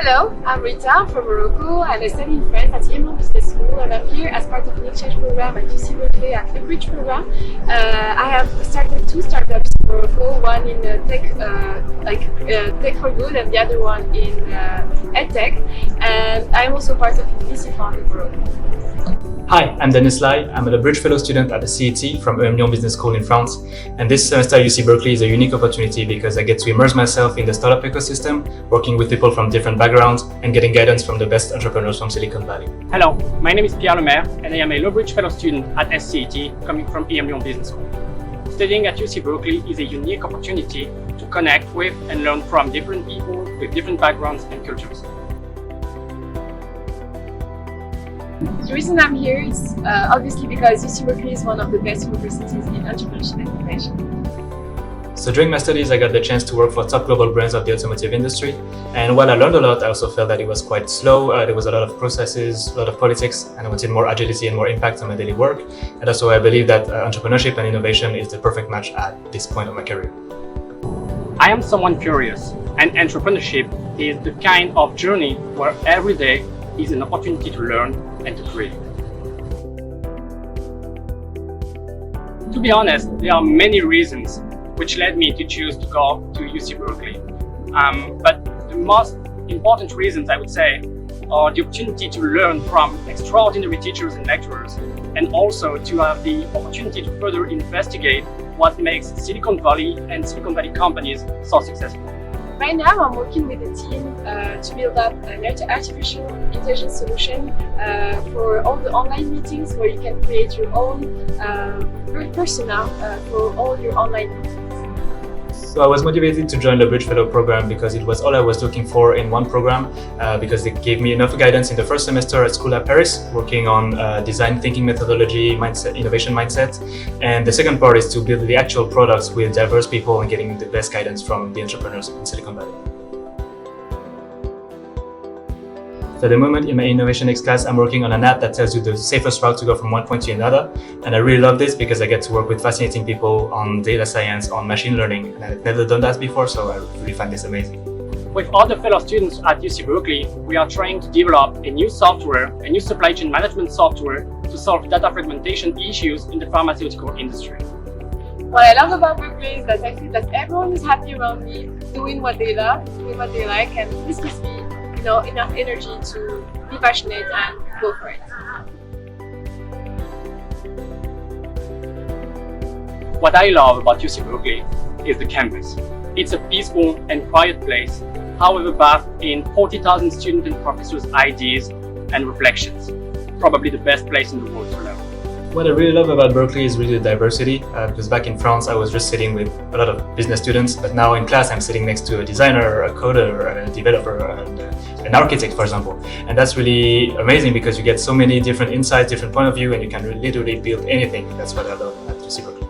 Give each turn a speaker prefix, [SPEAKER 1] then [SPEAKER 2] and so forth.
[SPEAKER 1] Hello, I'm Rita from Morocco and I study in France at UC Business School, and I'm here as part of an exchange program at UC Berkeley at the Bridge program. I have started two startups in Morocco, one in tech for good and the other one in EdTech, and I'm also part of the VC fund in Morocco.
[SPEAKER 2] Hi, I'm Denis Lai. I'm a Bridge Fellow student at the SCET from UC Business School in France. And this semester at UC Berkeley is a unique opportunity because I get to immerse myself in the startup ecosystem, working with people from different backgrounds and getting guidance from the best entrepreneurs from Silicon Valley.
[SPEAKER 3] Hello, my name is Pierre Lemaire and I am a Bridge Fellow student at SCET coming from UC Business School. Studying at UC Berkeley is a unique opportunity to connect with and learn from different people with different backgrounds and cultures.
[SPEAKER 1] The reason I'm here is obviously because UC Berkeley is one of the best universities in entrepreneurship and innovation.
[SPEAKER 2] So during my studies, I got the chance to work for top global brands of the automotive industry. And while I learned a lot, I also felt that it was quite slow. There was a lot of processes, a lot of politics, and I wanted more agility and more impact on my daily work. And that's why I believe that entrepreneurship and innovation is the perfect match at this point of my career.
[SPEAKER 3] I am someone curious, and entrepreneurship is the kind of journey where every day is an opportunity to learn and to create. To be honest, there are many reasons which led me to choose to go to UC Berkeley. But the most important reasons, I would say, are the opportunity to learn from extraordinary teachers and lecturers, and also to have the opportunity to further investigate what makes Silicon Valley and Silicon Valley companies so successful.
[SPEAKER 1] Right now, I'm working with a team to build up an artificial intelligence solution for all the online meetings where you can create your own persona for all your online meetings.
[SPEAKER 2] So I was motivated to join the Bridge Fellow program because it was all I was looking for in one program, because it gave me enough guidance in the first semester at school at Paris, working on design thinking methodology, mindset, innovation mindset. And the second part is to build the actual products with diverse people and getting the best guidance from the entrepreneurs in Silicon Valley. So at the moment in my Innovation X class, I'm working on an app that tells you the safest route to go from one point to another. And I really love this because I get to work with fascinating people on data science, on machine learning. And I've never done that before, so I really find this amazing.
[SPEAKER 3] With other fellow students at UC Berkeley, we are trying to develop a new software, a new supply chain management software to solve data fragmentation issues in the pharmaceutical industry.
[SPEAKER 1] What I love about Berkeley is that I feel that everyone is happy around me, doing what they love, doing what they like, and this gives me enough energy to be passionate and go for it.
[SPEAKER 3] What I love about UC Berkeley is the campus. It's a peaceful and quiet place, however bathed in 40,000 students and professors' ideas and reflections. Probably the best place in the world to learn.
[SPEAKER 2] What I really love about Berkeley is really the diversity, because back in France I was just sitting with a lot of business students, but now in class I'm sitting next to a designer, a coder, a developer, and an architect, for example. And that's really amazing because you get so many different insights, different point of view, and you can literally build anything. That's what I love at UC Berkeley.